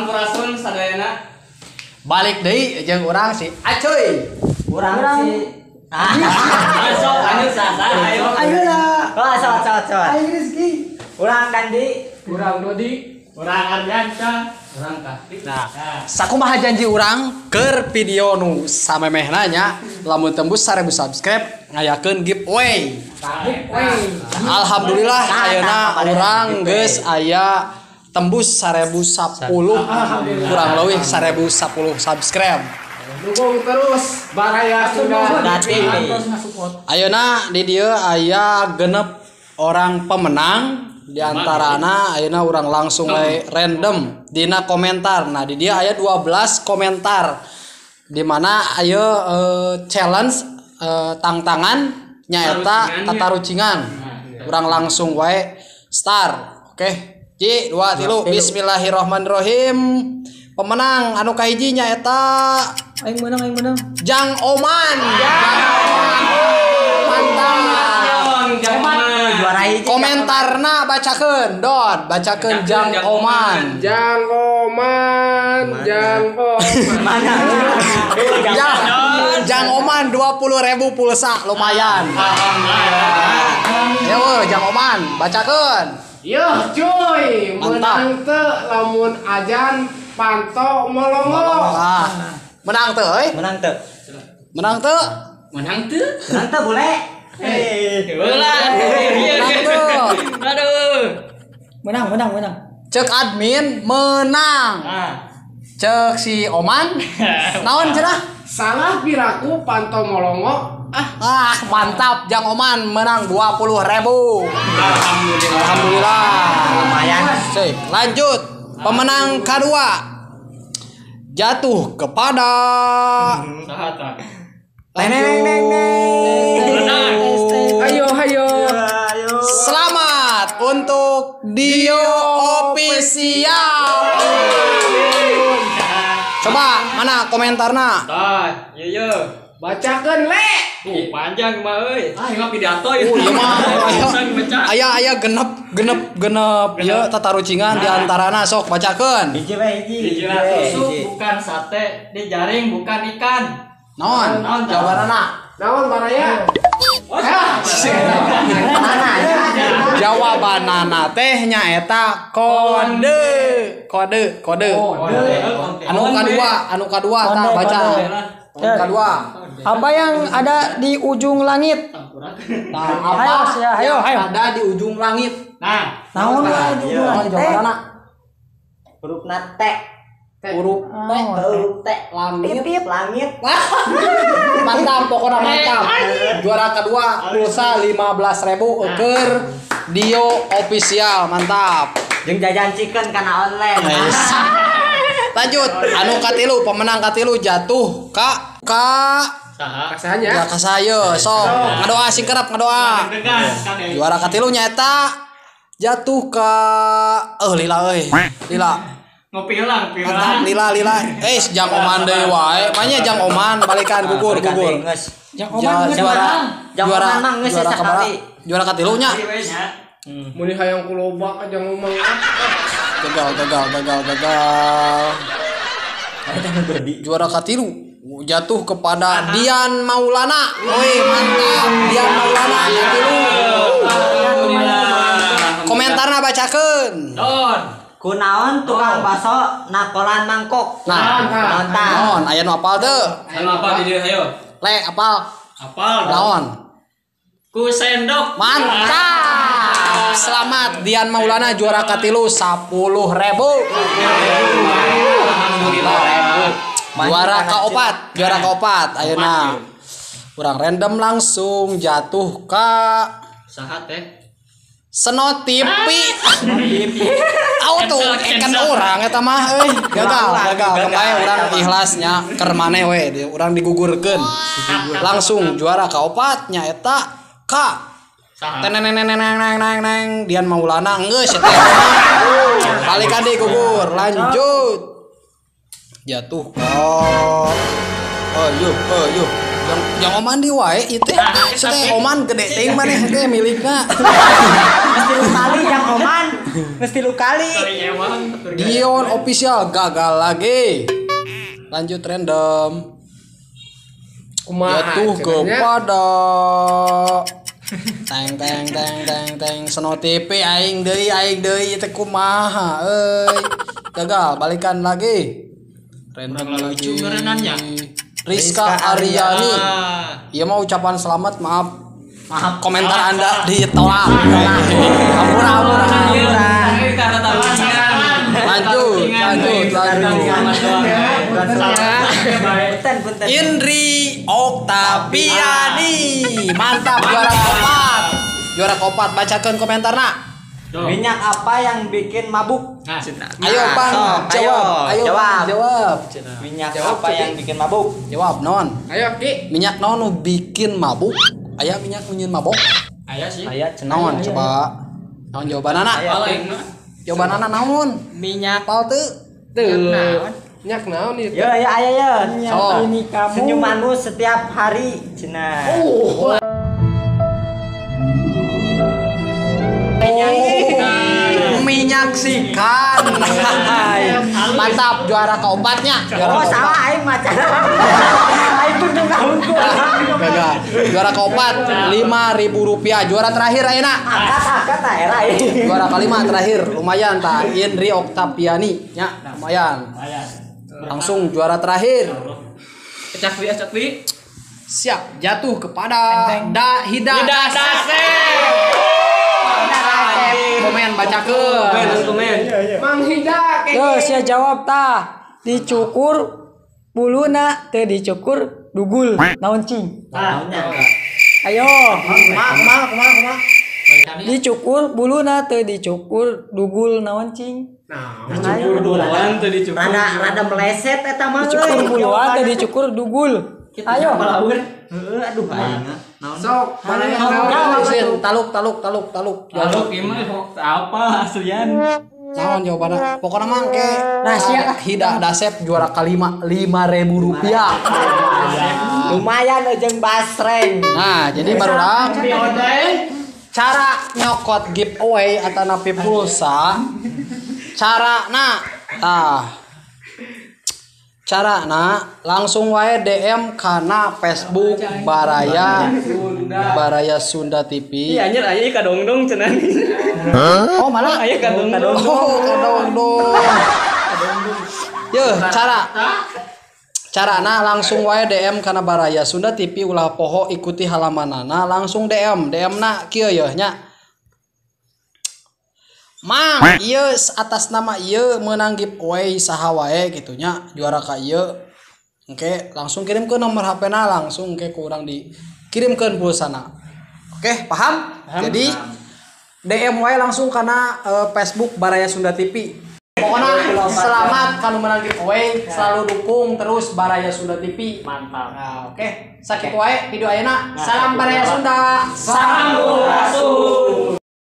Sampurasun sadayana. Balik deui jeung urang si Acoy. Urang si Masuk anu sasa ayo. Ayolah. Oh, sawat. Ayo Rizky. Urang Kandi, Urang Dodi, urang Ardiansa, urang Kartik. Nah, sakumaha janji urang keur video nu samemehna nya lamun tembus 1000 subscribe ngayakeun giveaway. Alhamdulillah ayeuna urang geus aya tembus 1010 kurang leuwih 1010 subscribe. Dukung terus baraya sudah Ayeuna di dieu aya genep orang pemenang di antarana ayeuna urang langsung random dina komentar. Nah di dia aya 12 komentar di mana ayo challenge tantangan nyaeta tatarucingan. Urang langsung wae start. Oke. Ji 2 3 bismillahirrahmanirrahim. Pemenang anu kahiji nyaeta aing menang. Jang Oman. Mantap. Juara hiji. Komentarna bacakeun, Don. Bacakeun Jang Oman. Mana? Jang Oman 20.000 pulsa lumayan. Yo, Jang Oman, bacakeun. Yo cuy, Mantap. menang teu lamun ajan panto molongo. Ah, menang teu euy? Menang teu? Menang teu? Menang tuh. Menang teu boleh? Menang teu. Aduh. Menang. Cek admin menang. Cek si Oman naon cenah? Salah piraku panto molongo. Ah, mantap Jang Oman menang 20.000. Alhamdulillah. Lumayan. Cek, lanjut. Pemenang kedua jatuh kepada Neng. Ayo. Selamat untuk Dio Official. Coba mana komentarna? Iya. Bacakeun le. Panjang mah euy. Ieu pidato ya. Oh, iya mah. Aya genep ya tatarucingan di antarana sok bacakeun. Hiji we hiji. Tusuk bukan sate, dijaring bukan ikan. Naon? Jawabanana. Naon baraya? Jawabanana teh nyaeta kode. Anu kadua tah baca. Anu kadua. Apa yang ada di ujung langit? Nah, apa Ayo. ada di ujung langit? Nah, Naon di ujung langit? Jawabanana Huruf T. huruf Huruf T. langit. Mantap, pokoknya mantap. Juara kedua pulsa 15.000 keur Dio Official, mantap. Jeung jajan chicken kana online. Nice. Lanjut, anu katilu pemenang katilu jatuh ka Kasanya. ya ka saya. Sok, ngadoa singkerep ngadoa. Juara katilu nyaeta jatuh ka lila euy. Lila. ngopi heula. Mantap, lila. Jang Oman deui wae. Manya Jang Oman balikan gugur. Jang Oman geus Juara sekali. Juara katilu nya. Muni hayang kuloba aja ngomong. Gagal. Juara katilu jatuh kepada Dian Maulana. Woi, mantap. Dian Maulana katilu. Komentarna bacakeun. Don. Kunaon tukang baso nakolan mangkok. Nah, naon aya nu apal teu? Anu apa di dieu hayo? Le, apal. Apal. Naon? Ku sendok. Mantap. Selamat Dian Maulana juara katilu 10.000. Juara keopat. Ayeuna urang random langsung jatuh ka Saha teh? Seno TV. Tahu tuh ikan orang eta mah euy. Gagal. Kemae urang ikhlasnya keur maneh we, urang digugurkeun. Langsung juara kaopat nya eta ka teneng Dian Maulana geus eta. Balikan deui gugur, lanjut. Jatuh ka yuk. Yang Oman di wae ieu teh. Oman gede teuing maneh teh milikna. Mesti kali Jang Oman. Mesti lu kali. Dion official gagal lagi. Lanjut random. Kumaha Jatuh cenanya? kepada teng Seno TV aing deui teh kumaha euy. Gagal balikan lagi. Random lagi. Rizka Aryani. Iya mau ucapan selamat maaf komentar Anda ditolak. Ampun. Lanjut. Punten. Indri Oktaviani. Mantap juara keempat. Bacakan komentar nak. Minyak apa yang bikin mabuk? Ayo Bang, jawab. Minyak apa yang bikin mabuk? Jawab non. Ayo Ki. Minyak non nu bikin mabuk. Aya minyak nyieun mabok. Aya sih. Aya Naon coba. Naon jawabanana? Jawabanana naon? Minyak. Apal teu? Nyak naon itu? Ya aya. So. Ini kamu. Senyumanmu setiap hari, cenah. Minyak sikan. Mantap juara keempatnya. Oh, salah aing macan. Aing pun ngahungku. Gagal. Juara keempat Rp5.000. Juara terakhir ayeuna. Angkat era aing. Juara kelima terakhir lumayan ta Indri Oktaviani nya lumayan. Langsung juara terakhir. Cakwi. Siap jatuh kepada Hida Komen bacakeun. Mang Hida Yo, sia jawab tah. Dicukur buluna teu dicukur dugul. Naon cing? Ayo. Kumaha. Dicukur buluna teu dicukur dugul naon cing? Rada meleset eta mah. Dicukur buluan teu dicukur dugul. Ayo. Aduh aing. sok mana yang tahu? Taluk. Lalu gimana apa aslian? Naon jawabanna? Pokokna mah ke Rahasia. Hida Dasep juara kelima Rp5.000. Lumayan jeung basreng. Nah, jadi baru cara nyokot giveaway atau napi pulsa. Carana langsung wae DM kana Facebook Baraya Sunda TV. Iya anjir aya ka dongdong cenah. Oh, malah Aya ka dongdong. kadong. Yo, carana langsung wae DM kana Baraya Sunda TV ulah poho ikuti halamanana langsung DM na kieu yeuh nya. Mang, ieu atas nama ieu menang giveaway saha wae kitu nya juara ka ieu. Engke langsung kirim ke nomor HP-na langsung ke kurang dikirimkeun pulsana. Oke, paham? Jadi DM wae langsung kana Facebook Baraya Sunda TV. Pokoknya selamat kalau menang giveaway, selalu dukung terus Baraya Sunda TV. Mantap. Nah, oke. Sakit wae video ayeuna. Salam Baraya Sunda. Salam Rasul.